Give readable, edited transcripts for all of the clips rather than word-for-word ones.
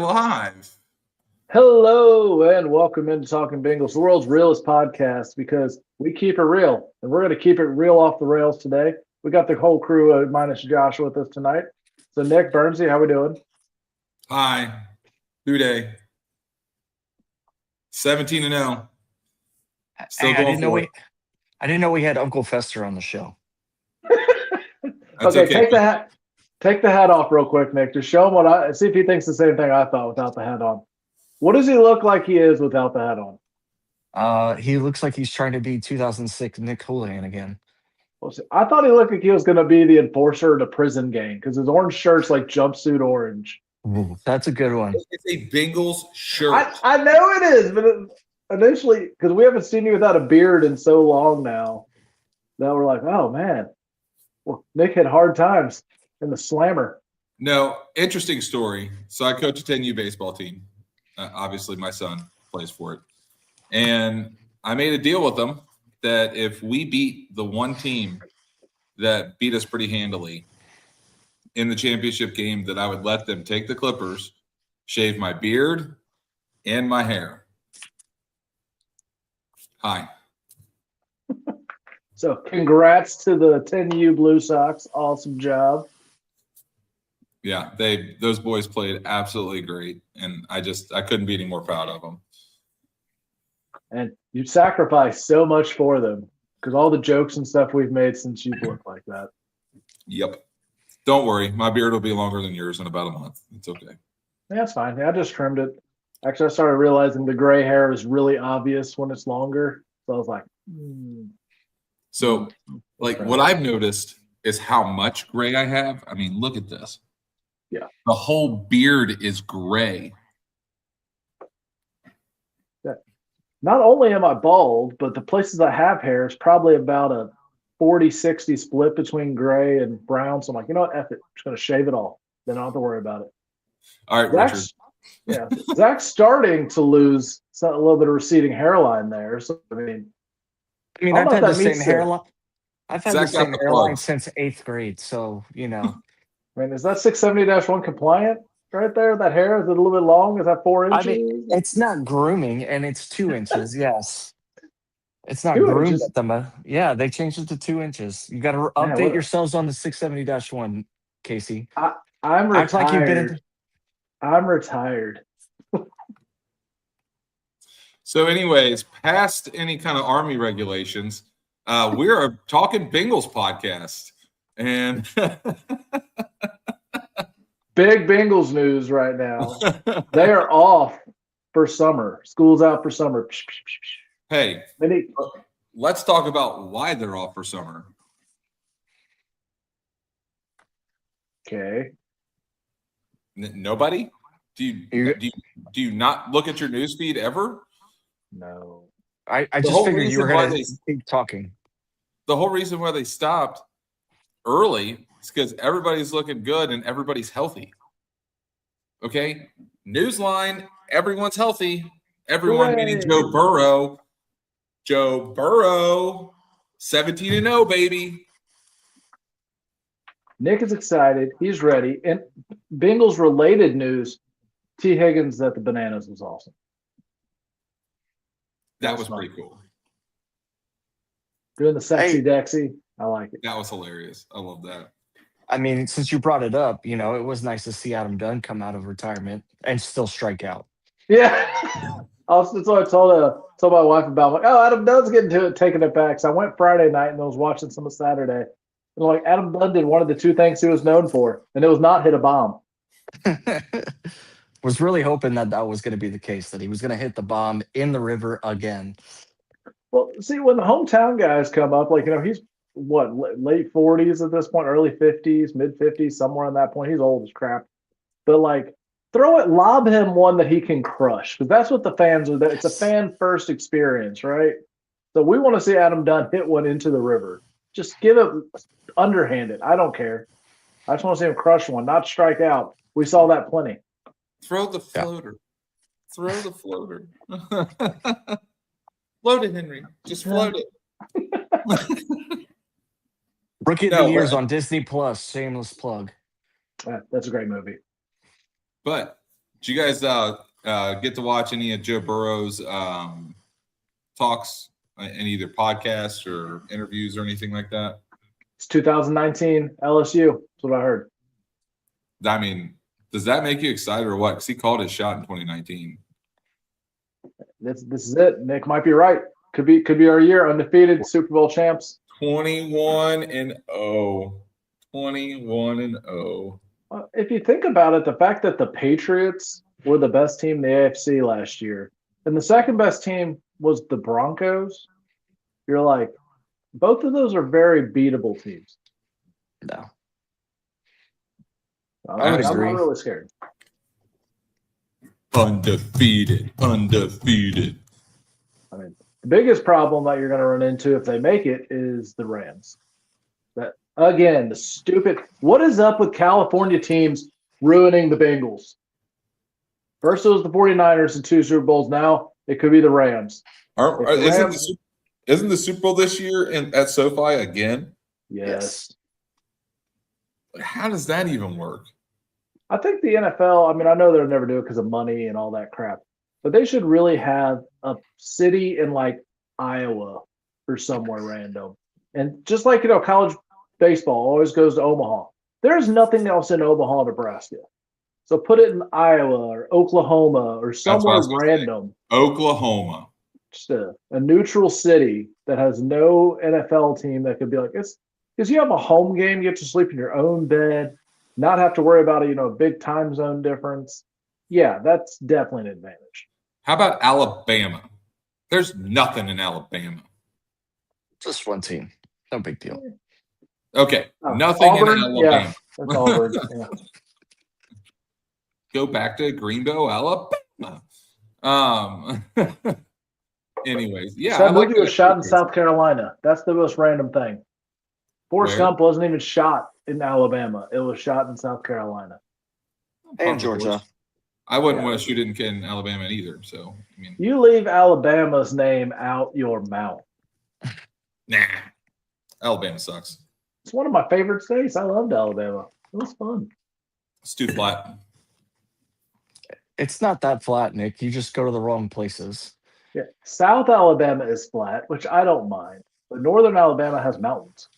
live. Hello and welcome into Talking Bengals, the world's realest podcast, because we keep it real and we're going to keep it real off the rails today. We got the whole crew minus Josh with us tonight. So Nick, Bernsey, how we doing? Hi. Day. 17-0. Hey, I didn't know we had Uncle Fester on the show. Okay, take the hat off real quick, Nick. Just show him see if he thinks the same thing I thought without the hat on. What does he look like he is without the hat on? He looks like he's trying to be 2006 Nick Houlihan again. Well, see, I thought he looked like he was going to be the enforcer of the prison gang because his orange shirt's like jumpsuit orange. Ooh, that's a good one. It's a Bengals shirt. I know it is, but initially, because we haven't seen you without a beard in so long now, that we're like, oh man, well, Nick had hard times in the slammer. No, interesting story. So I coach a 10U baseball team. Obviously, my son plays for it. And I made a deal with them that if we beat the one team that beat us pretty handily in the championship game, that I would let them take the clippers, shave my beard and my hair. Hi. So congrats to the 10U Blue Sox. Awesome job. Yeah, those boys played absolutely great, and I couldn't be any more proud of them. And you sacrificed so much for them because all the jokes and stuff we've made since you've looked like that. Yep. Don't worry, my beard will be longer than yours in about a month. It's okay. Yeah, that's fine. Yeah, I just trimmed it. Actually, I started realizing the gray hair is really obvious when it's longer. So I was like, So, what I've noticed is how much gray I have. I mean, look at this. Yeah. The whole beard is gray. Yeah. Not only am I bald, but the places I have hair is probably about a 40-60 split between gray and brown. So I'm like, you know what? F it. I'm just going to shave it all. Then I don't have to worry about it. All right, Richard. Yeah. Zach's starting to lose a little bit of receding hairline there. So, I mean, I've had the same hairline. I've had Zach the same got the hairline plug. since 8th grade. So, you know. I mean, is that 670-1 compliant right there? That hair, is it a little bit long? Is that 4 inches? I mean, it's not grooming, and it's 2 inches. Yes. It's not 2 groomed inches? at them. Yeah, they changed it to 2 inches. You got to update yourselves on the 670-1, Casey. I'm retired. Act like you've been I'm retired. So, anyways, past any kind of Army regulations, we're a Talking Bengals podcast. And big Bengals news right now. They are off for summer. School's out for summer. Hey, let's talk about why they're off for summer. Okay. Nobody? Do you not look at your news feed ever? No. I just figured you were going to keep talking. The whole reason why they stopped early is because everybody's looking good and everybody's healthy. Okay? Newsline, everyone's healthy. Everyone meaning Joe Burrow. Joe Burrow, 17-0, baby. Nick is excited. He's ready. And Bengals related news, T. Higgins at the Bananas was awesome. That was pretty cool. Doing the sexy Dexy. I like it. That was hilarious. I love that. I mean, since you brought it up, you know, it was nice to see Adam Dunn come out of retirement and still strike out. Yeah. That's what I told my wife about. I'm like, oh, Adam Dunn's taking it back. So I went Friday night and I was watching some of Saturday. And like, Adam Dunn did one of the two things he was known for, and it was not hit a bomb. Was really hoping that was going to be the case, that he was going to hit the bomb in the river again. Well, see, when the hometown guys come up, like, you know, he's what, late 40s at this point, early 50s, mid 50s, somewhere on that point. He's old as crap. But like, lob him one that he can crush, because that's what the fans are. It's a fan first experience, right? So we want to see Adam Dunn hit one into the river. Just give it underhanded. I don't care. I just want to see him crush one, not strike out. We saw that plenty. Throw the floater. Yeah. Throw the floater. Float it, Henry. Just float it. Rookie of the Year's on Disney Plus. Shameless plug. That's a great movie. But Did you guys get to watch any of Joe Burrow's talks in either podcasts or interviews or anything like that? It's 2019 LSU. That's what I heard. I mean, does that make you excited or what? Because he called his shot in 2019. This is it. Nick might be right. Could be our year. Undefeated Super Bowl champs. 21-0. 21-0. If you think about it, the fact that the Patriots were the best team in the AFC last year, and the second best team was the Broncos, you're like, both of those are very beatable teams. No. I'm not agree. really scared. Undefeated. I mean, the biggest problem that you're going to run into if they make it is the Rams. That again, the stupid. What is up with California teams ruining the Bengals? First it was the 49ers in 2 Super Bowls. Now it could be the Rams. Isn't the Super Bowl this year at SoFi again? Yes. How does that even work? I think the NFL, I mean, I know they'll never do it because of money and all that crap, but they should really have a city in like Iowa or somewhere random. And just like, college baseball always goes to Omaha. There's nothing else in Omaha, Nebraska. So put it in Iowa or Oklahoma or somewhere random. Oklahoma. Just a neutral city that has no NFL team that could be like, it's because you have a home game, you get to sleep in your own bed, not have to worry about a big time zone difference. Yeah, that's definitely an advantage. How about Alabama? There's nothing in Alabama. Just one team. No big deal. Okay, nothing Auburn, in Alabama. Yeah, that's Auburn. Yeah. Go back to Greenville, Alabama. Anyways, yeah. So that movie was shot in South Carolina. That's the most random thing. Forrest Where? Gump wasn't even shot in Alabama. It was shot in South Carolina. And Georgia. I wouldn't want to shoot it in Alabama either. So, I mean, You leave Alabama's name out your mouth. nah. Alabama sucks. It's one of my favorite states. I loved Alabama. It was fun. It's too flat. It's not that flat, Nick. You just go to the wrong places. Yeah. South Alabama is flat, which I don't mind. But Northern Alabama has mountains.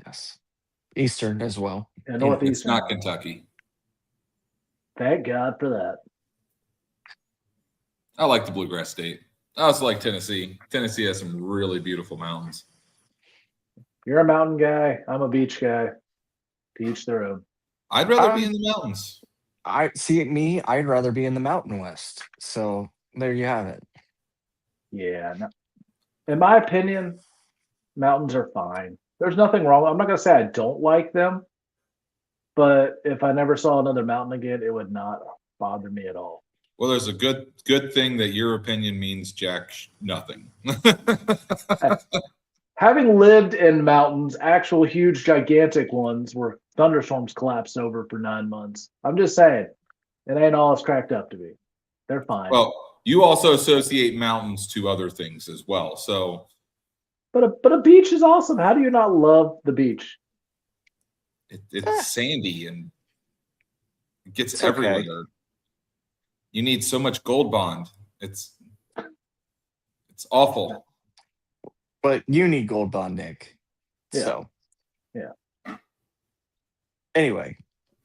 Yes. Eastern as well. And Northeastern. It's not Kentucky. Thank God for that. I like the Bluegrass State. I also like Tennessee. Tennessee has some really beautiful mountains. You're a mountain guy. I'm a beach guy. To each their own. I'd rather be in the mountains. I'd rather be in the Mountain West. So there you have it. Yeah. No. In my opinion, mountains are fine. There's nothing wrong. I'm not going to say I don't like them, but if I never saw another mountain again, it would not bother me at all. Well, there's a good thing that your opinion means nothing. Having lived in mountains, actual huge, gigantic ones where thunderstorms collapsed over for 9 months, I'm just saying, it ain't all it's cracked up to be. They're fine. Well, you also associate mountains to other things as well. So, but a beach is awesome. How do you not love the beach? it's sandy and it gets It's everywhere. okay. You need so much Gold Bond. It's awful. But you need Gold Bond, Nick. Yeah. So. Yeah. Anyway,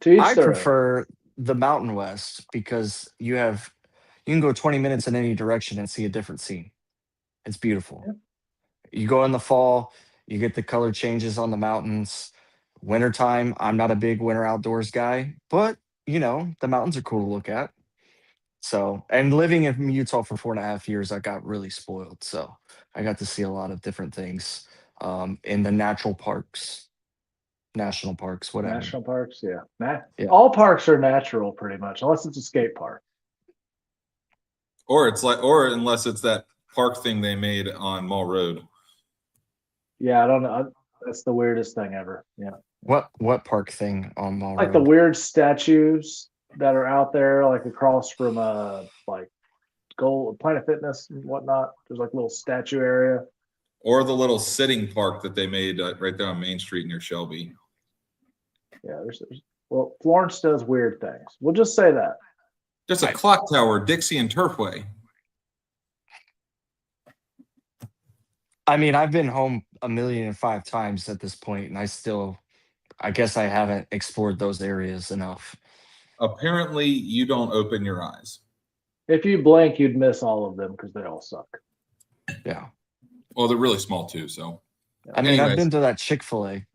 To each I their own. prefer the Mountain West because you can go 20 minutes in any direction and see a different scene. It's beautiful. Yeah. You go in the fall, you get the color changes on the mountains. Wintertime, I'm not a big winter outdoors guy, but the mountains are cool to look at. So, and living in Utah for 4.5 years, I got really spoiled. So I got to see a lot of different things in the national parks, whatever. National parks, yeah. Yeah. All parks are natural pretty much, unless it's a skate park. Or unless it's that park thing they made on Mall Road. Yeah, I don't know. That's the weirdest thing ever. Yeah. What park thing on Mall Like Road? the weird statues that are out there, like across from like Planet Fitness and whatnot. There's like a little statue area. Or the little sitting park that they made right there on Main Street near Shelby. Yeah, well, Florence does weird things. We'll just say that. There's a clock tower, Dixie and Turfway. I mean, I've been home 1,000,005 times at this point, and I guess I haven't explored those areas enough. Apparently, you don't open your eyes. If you blink, you'd miss all of them because they all suck. Yeah. Well, they're really small too, so I mean, I've Anyways. been to that Chick-fil-A,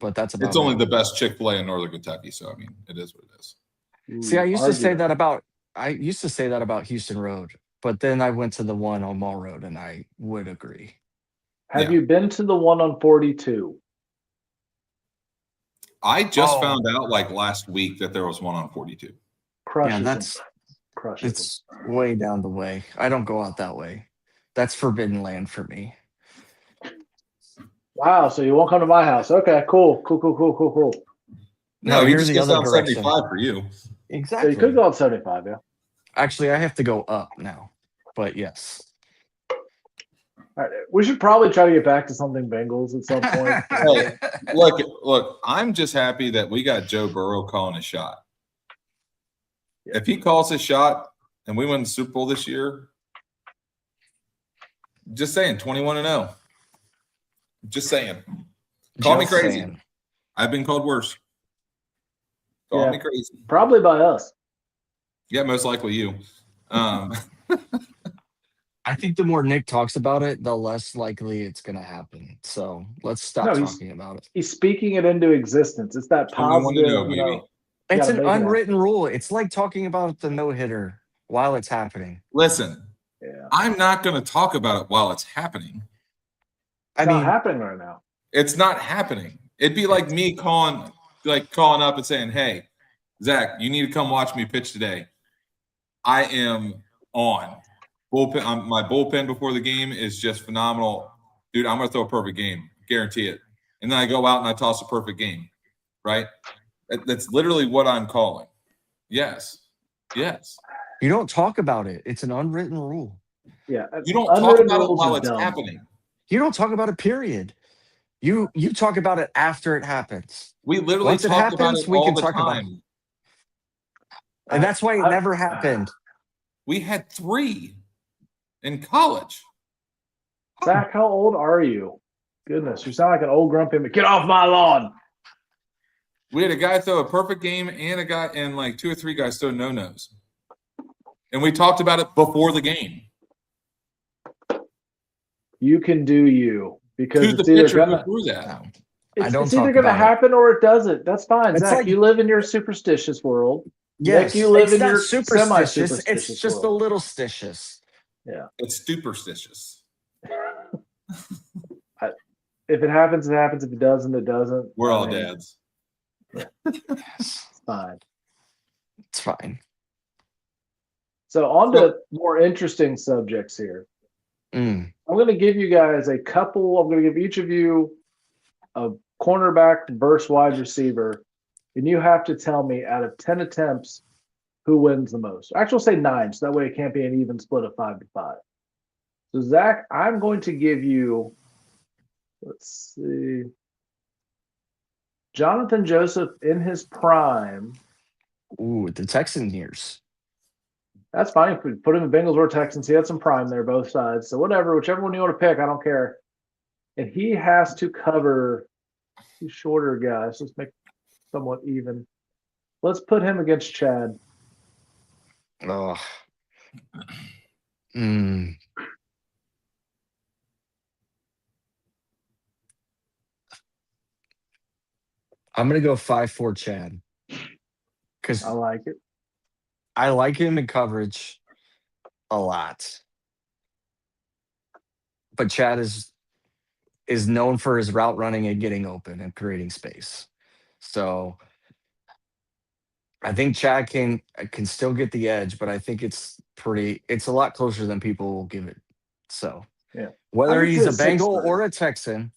but that's about it's only it. the best Chick-fil-A in Northern Kentucky. So I mean, it is what it is. See, I used to say Argue. that about Houston Road, but then I went to the one on Mall Road, and I would agree. Have Yeah. you been to the one on 42? I just Oh. found out like last week that there was one on 42. Crushes Yeah, them. that's Crushes them. it's way down the way. I don't go out that way. That's forbidden land for me. Wow, so you won't come to my house. Okay, cool. No, you here's just the get other down direction. 75 for you. So Exactly. you could go on 75, yeah. Actually, I have to go up now, but yes. All right, we should probably try to get back to something Bengals at some point. Hey, look, I'm just happy that we got Joe Burrow calling a shot. Yeah. If he calls a shot and we win the Super Bowl this year, just saying, 21-0. Just saying. Call me Just crazy. saying. I've been called worse. Call Yeah. me crazy. Probably by us. Yeah, most likely you. I think the more Nick talks about it, the less likely it's going to happen. So let's stop No, he's- talking about it. He's speaking it into existence. It's that 21-0, positive, baby. It's gotta an make it happen. unwritten rule. It's like talking about the no-hitter while it's happening. Listen, Yeah. I'm not going to talk about it while it's happening. I It's not mean, happening right now. It's not happening. It'd be like me calling up and saying, "Hey, Zach, you need to come watch me pitch today." I am on bullpen. My bullpen before the game is just phenomenal, dude. I'm gonna throw a perfect game, guarantee it. And then I go out and I toss a perfect game, right? That's literally what I'm calling. Yes. you don't talk about it. It's an unwritten rule. Yeah. You don't talk Unwritten about it rules while are it's dumb. happening. You don't talk about it, period. You talk about it after it happens. We literally Once it talk about happens, it we all can the talk about it. time. And that's why it never happened. We had 3 in college. Zach, how old are you? Goodness, you sound like an old grumpy. Get off my lawn. We had a guy throw a perfect game and like 2 or 3 guys throw no-nos. And we talked about it before the game. You can do you because Who's the it's either pitcher who gonna threw that? No. it's, don't it's either talk gonna about it. happen or it doesn't. That's fine, It's Zach. like- You live in your superstitious world. Yes, you live it's in not your superstitious. semi-superstitious It's just a world. little stitious. It's superstitious. If it happens, it happens. If it doesn't, it doesn't. We're all I mean, dads. Yes, It's fine. it's fine. So on to more interesting subjects here. Mm. I'm going to give you guys a couple. I'm going to give each of you a cornerback versus wide receiver, and you have to tell me out of 10 attempts who wins the most. Actually, I'll say 9, so that way it can't be an even split of 5-5. So Zach, I'm going to give you. Let's see. Jonathan Joseph in his prime. Ooh, the Texan years. That's fine. If we put him in Bengals or Texans, he had some prime there, both sides. So whatever, whichever one you want to pick, I don't care. And he has to cover these shorter guys. Let's make it somewhat even. Let's put him against Chad. Oh. Mm. I'm gonna go 5-4 Chad. Because I like it. I like him in coverage a lot. But Chad is known for his route running and getting open and creating space. So I think Chad can still get the edge, but I think it's a lot closer than people will give it. So Yeah. whether I could he's a say Bengal 6-3. or a Texan,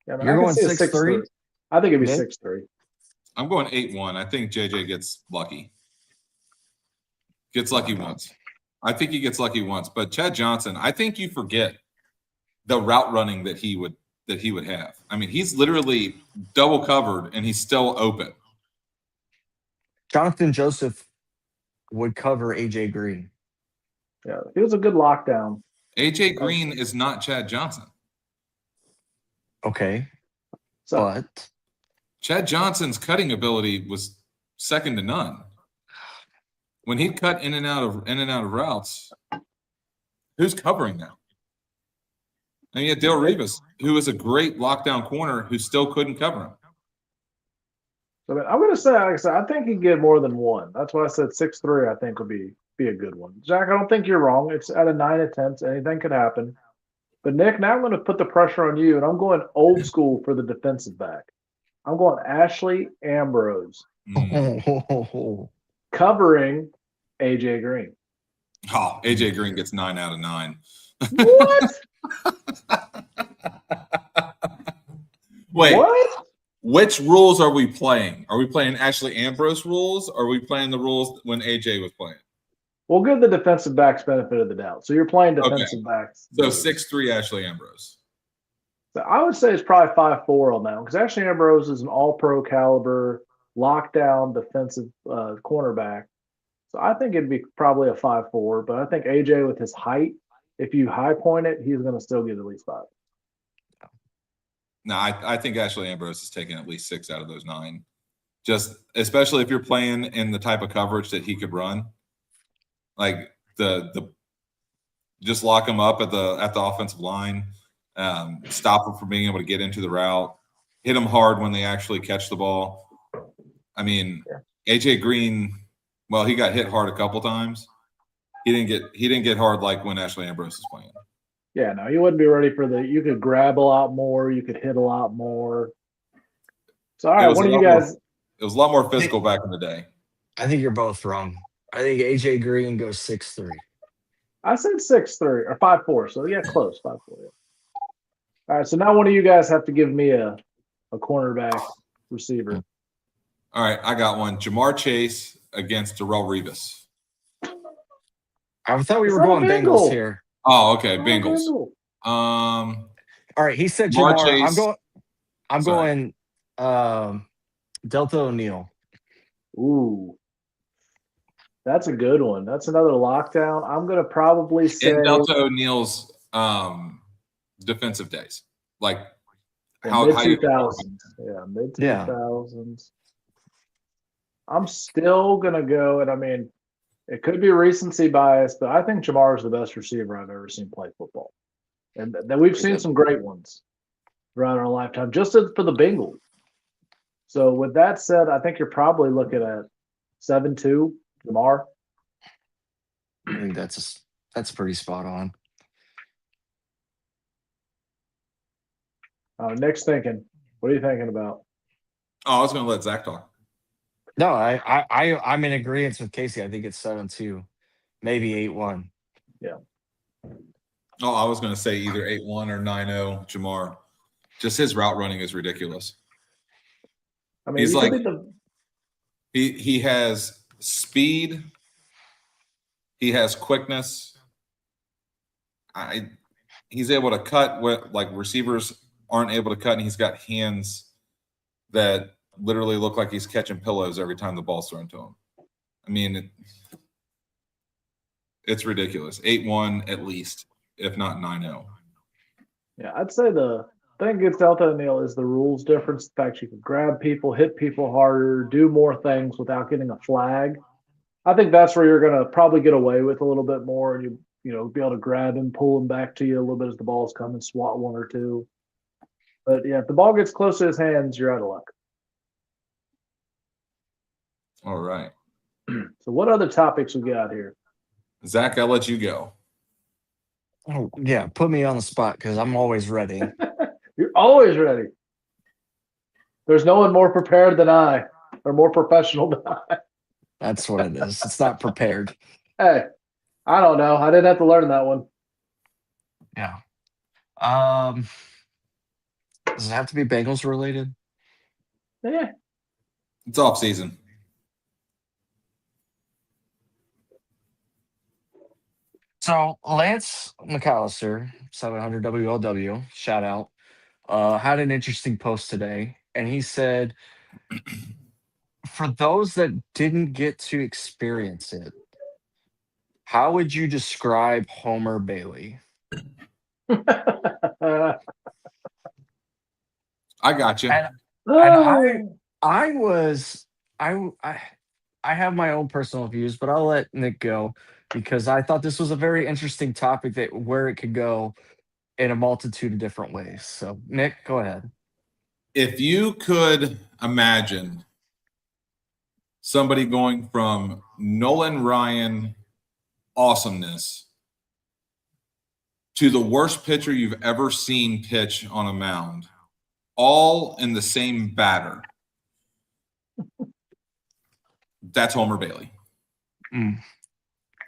Yeah, I mean, You're I going can see a 6-3? 6-3. I think it'd be Nick? 6-3. I'm going 8-1. I think JJ gets lucky. Gets lucky once. I think he gets lucky once. But Chad Johnson, I think you forget the route running that he would have. I mean, he's literally double covered and he's still open. Jonathan Joseph would cover AJ Green. Yeah, he was a good lockdown. AJ Green is not Chad Johnson. Okay, So but Chad Johnson's cutting ability was second to none. When he'd cut in and out of routes, who's covering now? And you had Dale Rivas, who was a great lockdown corner who still couldn't cover him. I mean, I'm going to say, like I said, I think he'd get more than one. That's why I said 6'3", I think would be a good one. Jack, I don't think you're wrong. It's out of 9 attempts. Anything could happen. But Nick, now I'm going to put the pressure on you, and I'm going old school for the defensive back. I'm going Ashley Ambrose covering AJ Green. Oh, AJ Green gets 9 out of 9. What? Wait, What? which rules are we playing? Are we playing Ashley Ambrose rules? Or are we playing the rules when AJ was playing? We'll give the defensive backs benefit of the doubt. So you're playing defensive backs. So 6'3" Ashley Ambrose. So I would say it's probably 5'4" on that one because Ashley Ambrose is an all-pro caliber lockdown defensive cornerback. So I think it'd be probably a 5'4", but I think AJ with his height, if you high point it, he's going to still get at least 5. No, I think Ashley Ambrose is taking at least 6 out of those 9. Just especially if you're playing in the type of coverage that he could run. Like the just lock him up at the offensive line, stop him from being able to get into the route, hit him hard when they actually catch the ball. I mean, AJ Green, well, he got hit hard a couple times. He didn't get hard like when Ashley Ambrose is playing. Yeah, no, you wouldn't be ready for you could grab a lot more, you could hit a lot more. So all right, one of you guys It was a lot more physical back in the day. I think you're both wrong. I think AJ Green goes 6'3". I said 6'3" or 5'4", so yeah, close, 5'4". Yeah. All right, so now one of you guys have to give me a cornerback receiver. All right, I got one. Jamar Chase against Darrell Revis. I thought we It's were not a going Bengal. Bengals here. Oh, okay, Oh, Bengals. Bengal. All right, he said Jamar Jamar. Chase. I'm Sorry. going Delta O'Neal. Ooh, that's a good one. That's another lockdown. I'm gonna probably say In Delta O'Neal's defensive days, like mid how you 2000s. Yeah, mid 2000s. I'm still gonna go, and I mean, it could be recency bias, but I think Jamar is the best receiver I've ever seen play football, and that we've seen some great ones throughout our lifetime, just for the Bengals. So with that said, I think you're probably looking at 7-2 Jamar. I think that's pretty spot on. Nick's thinking. What are you thinking about? Oh, I was going to let Zach talk. No, I'm in agreement with Casey. I think it's 7-2, maybe 8-1. Yeah. Oh, I was going to say either 8-1 or 9-0 Jamar. Just his route running is ridiculous. I mean, he's like he has speed. He has quickness. He's able to cut what like receivers aren't able to cut, and he's got hands that literally look like he's catching pillows every time the ball's thrown to him. I mean, it's ridiculous. 8-1 at least, if not 9-0. Yeah, I'd say the thing against Delta O'Neal is the rules difference. The fact you can grab people, hit people harder, do more things without getting a flag. I think that's where you're going to probably get away with a little bit more, and you know be able to grab him, pull him back to you a little bit as the ball's coming, swat one or two. But yeah, if the ball gets close to his hands, you're out of luck. All right. So what other topics we got here? Zach, I'll let you go. Oh yeah, put me on the spot because I'm always ready. You're always ready. There's no one more prepared than I, or more professional than I. That's what it is. It's not prepared. Hey, I don't know. I didn't have to learn that one. Yeah. Does it have to be Bengals related? Yeah. It's off season. So Lance McAllister, 700 WLW, shout out, had an interesting post today, and he said For those that didn't get to experience it, how would you describe Homer Bailey? I got you. And I was I I have my own personal views, but I'll let Nick go because I thought this was a very interesting topic that where it could go in a multitude of different ways. So Nick, go ahead. If you could imagine somebody going from Nolan Ryan awesomeness to the worst pitcher you've ever seen pitch on a mound, all in the same batter, that's Homer Bailey.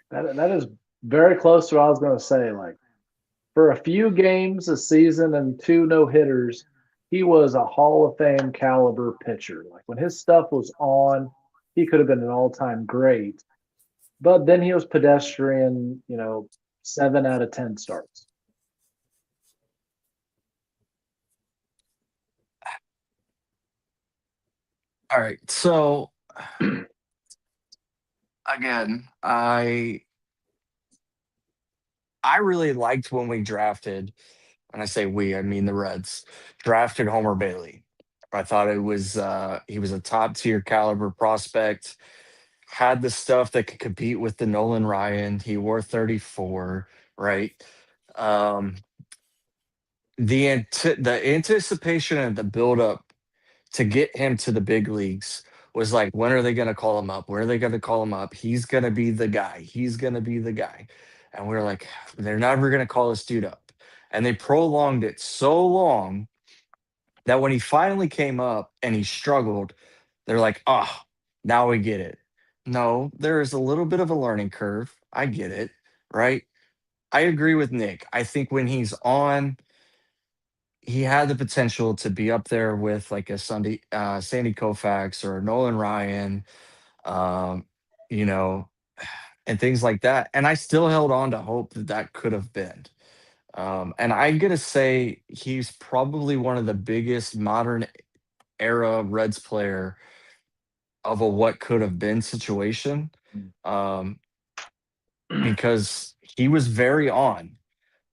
That is very close to what I was going to say. Like, for a few games a season and 2 no-hitters, he was a Hall of Fame caliber pitcher. Like, when his stuff was on, he could have been an all-time great. But then he was pedestrian, 7 out of 10 starts. All right. So again, I really liked when we drafted, and I say we, I mean the Reds, drafted Homer Bailey. I thought it was he was a top tier caliber prospect, had the stuff that could compete with the Nolan Ryan. He wore 34, right? Um the anticipation and the build up to get him to the big leagues was like, when are they going to call him up? Where are they going to call him up? He's going to be the guy. He's going to be the guy. And we are like, they're never going to call this dude up. And they prolonged it so long that when he finally came up and he struggled, they're like, oh, now we get it. No, there is a little bit of a learning curve. I get it. Right. I agree with Nick. I think when he's on, he had the potential to be up there with like a Sandy Koufax or Nolan Ryan, um, you know, and things like that. And I still held on to hope that that could have been. And I'm gonna say he's probably one of the biggest modern era Reds player of a what could have been situation, um, because he was very on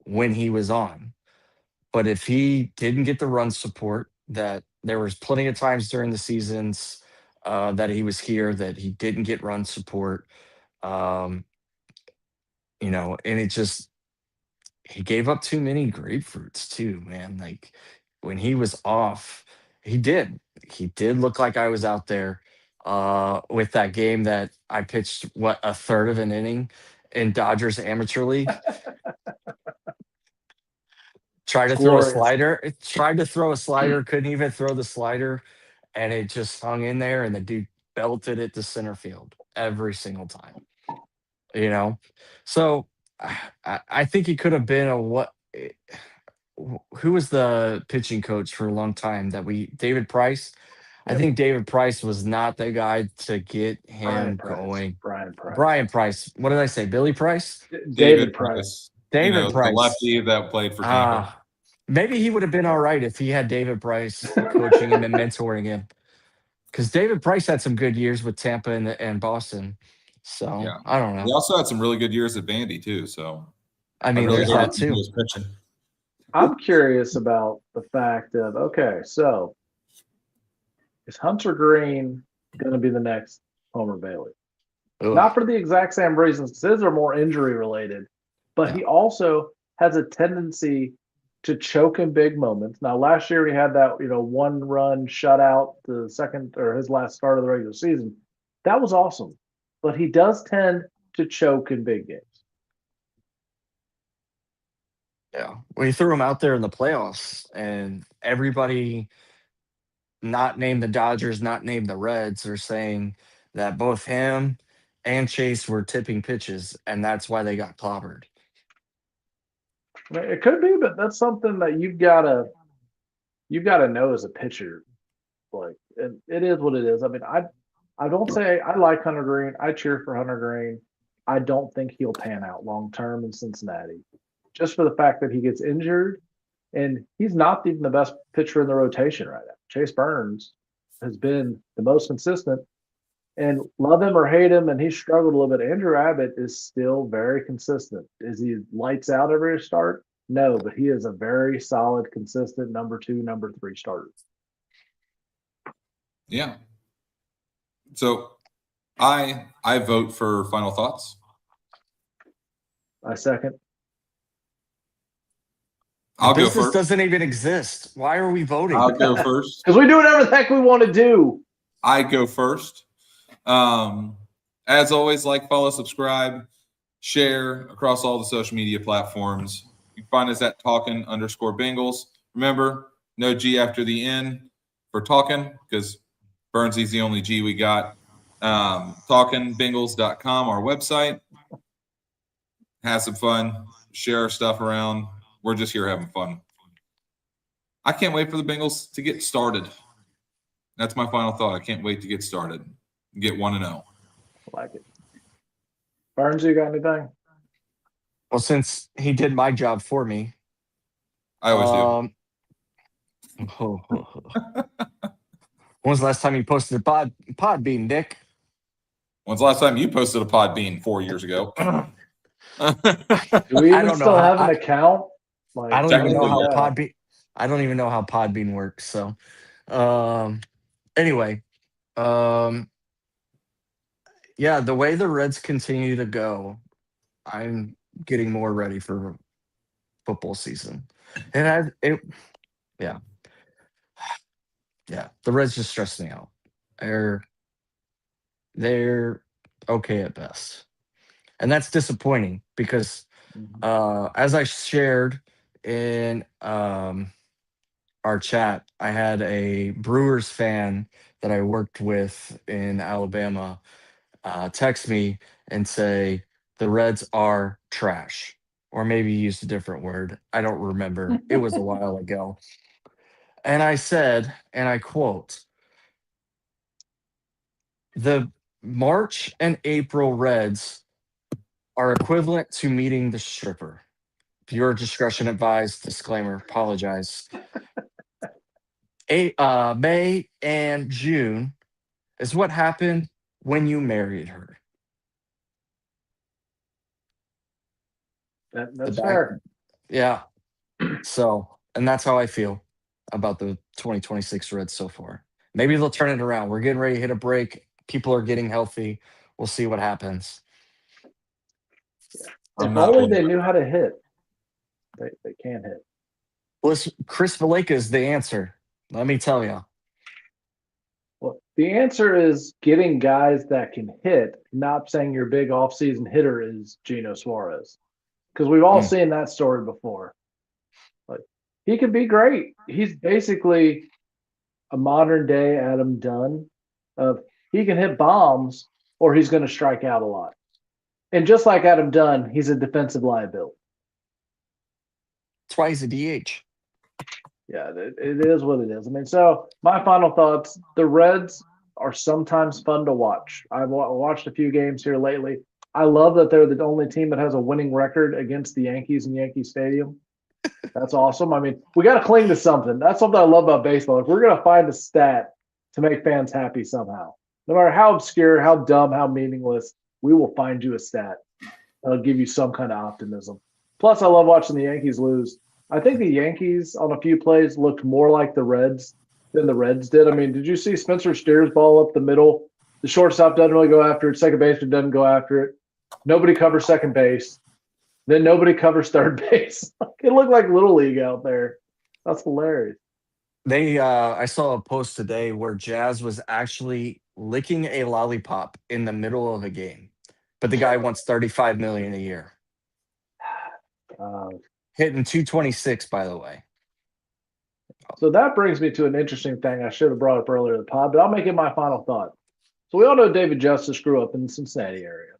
when he was on. But if he didn't get the run support, that there was plenty of times during the seasons that he was here that he didn't get run support. Um, and it just he gave up too many grapefruits too, man. Like when he was off, he did. He did look like I was out there with that game that I pitched what a third of an inning in Dodgers Amateur League. Tried to throw a slider. Tried to throw a slider. Couldn't even throw the slider, and it just hung in there. And the dude belted it to center field every single time. So I think he could have been a what? Who was the pitching coach for a long time that David Price? I think David Price was not the guy to get him going. Brian Price. What did I say? Billy Price? David Price. David Price. The lefty that played for Tampa. Maybe he would have been all right if he had David Price coaching him and mentoring him. Because David Price had some good years with Tampa and Boston. So, yeah. I don't know. He also had some really good years at Vandy, too. So, I mean, there's that, too. I'm curious about the fact of, okay, so is Hunter Green going to be the next Homer Bailey? Ugh. Not for the exact same reasons. His are more injury related, but he also has a tendency to choke in big moments. Now, last year he had that, 1-run shutout, the second or his last start of the regular season. That was awesome, but he does tend to choke in big games. Yeah, we threw him out there in the playoffs, and everybody not named the Dodgers, not named the Reds, are saying that both him and Chase were tipping pitches, and that's why they got clobbered. It could be, but that's something that you've got to know as a pitcher. Like, and it is what it is. I mean, I don't say I like Hunter Green. I cheer for Hunter Green. I don't think he'll pan out long term in Cincinnati, just for the fact that he gets injured, and he's not even the best pitcher in the rotation right now. Chase Burns has been the most consistent, And love him or hate him, and he struggled a little bit. Andrew Abbott is still very consistent. Is he lights out every start? No, but he is a very solid, consistent number 2, number 3 starter. Yeah. So I vote for final thoughts. I second. I'll go Business first. doesn't even exist. Why are we voting? I'll go first. Because we do whatever the heck we want to do. I go first. As always, like, follow, subscribe, share across all the social media platforms. You can find us at talking_Bengals. Remember, no G after the N for talking, because Burnsy's the only G we got. TalkingBengals.com, our website. Have some fun. Share our stuff around. We're just here having fun. I can't wait for the Bengals to get started. That's my final thought. I can't wait to get started. Get 1-0. I like it. Burns, you got anything? Well, since he did my job for me, I always do. When was the last time you posted a Podbean, Nick? When's the last time you posted a Podbean 4 years ago? Do we I even don't know still how- have an account? Like, I don't even know how yeah. Podbean. I don't even know how Podbean works. So, anyway, yeah, the way the Reds continue to go, I'm getting more ready for football season. And yeah, the Reds just stress me out. They're okay at best, and that's disappointing because, as I shared in our chat, I had a Brewers fan that I worked with in Alabama text me and say the Reds are trash, or maybe he used a different word. I don't remember. It was a while ago. And I said, and I quote, the March and April Reds are equivalent to meeting the stripper. Viewer discretion advised. Disclaimer. Apologize. May and June is what happened when you married her. That's fair. Yeah. So, and that's how I feel about the 2026 Reds so far. Maybe they'll turn it around. We're getting ready to hit a break. People are getting healthy. We'll see what happens. If only they knew how to hit. They can't hit. Listen, Chris Valleca is the answer. Let me tell you. Well, the answer is getting guys that can hit, not saying your big offseason hitter is Geno Suarez. Because we've all seen that story before. Like, he could be great. He's basically a modern day Adam Dunn of he can hit bombs or he's going to strike out a lot. And just like Adam Dunn, he's a defensive liability. That's why he's a DH. Yeah, it is what it is. I mean, so my final thoughts, the Reds are sometimes fun to watch. I've watched a few games here lately. I love that they're the only team that has a winning record against the Yankees in Yankee Stadium. That's awesome. I mean, we got to cling to something. That's something I love about baseball. If we're going to find a stat to make fans happy somehow, no matter how obscure, how dumb, how meaningless, we will find you a stat that'll give you some kind of optimism. Plus, I love watching the Yankees lose. I think the Yankees on a few plays looked more like the Reds than the Reds did. I mean, did you see Spencer Steer's ball up the middle? The shortstop doesn't really go after it. Second baseman doesn't go after it. Nobody covers second base. Then nobody covers third base. It looked like Little League out there. That's hilarious. I saw a post today where Jazz was actually licking a lollipop in the middle of a game, but the guy wants $35 million a year. Hitting 226, by the way. So that brings me to an interesting thing I should have brought up earlier in the pod, but I'll make it my final thought. So we all know David Justice grew up in the Cincinnati area.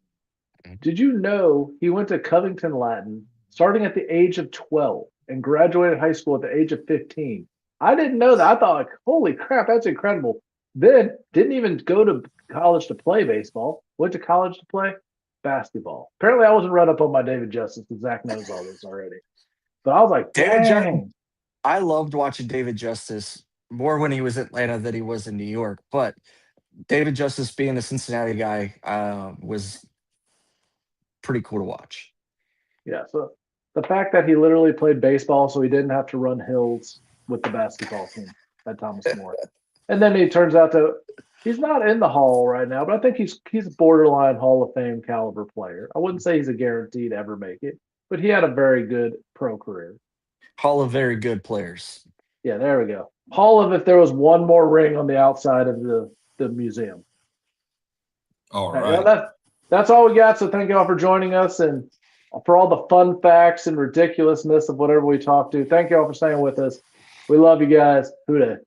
Did you know he went to Covington Latin starting at the age of 12 and graduated high school at the age of 15? I didn't know that. I thought, like, holy crap, that's incredible. Then didn't even go to college to play baseball. Went to college to play basketball. Apparently, I wasn't read up on my David Justice because Zach knows all this already. But I was like, dang. I loved watching David Justice more when he was in Atlanta than he was in New York. But David Justice being a Cincinnati guy was pretty cool to watch. Yeah. So the fact that he literally played baseball so he didn't have to run hills with the basketball team at Thomas More. And then he turns out to he's not in the Hall right now, but I think he's a borderline Hall of Fame caliber player. I wouldn't say he's a guaranteed to ever make it, but he had a very good pro career. Hall of very good players. Yeah, there we go. Hall of if there was one more ring on the outside of the museum. All Well, right. that's all we got. So thank you all for joining us and for all the fun facts and ridiculousness of whatever we talked to. Thank you all for staying with us. We love you guys. Hooday.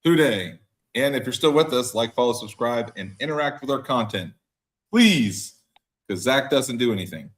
Hooday. And if you're still with us, like, follow, subscribe, and interact with our content. Please, because Zach doesn't do anything.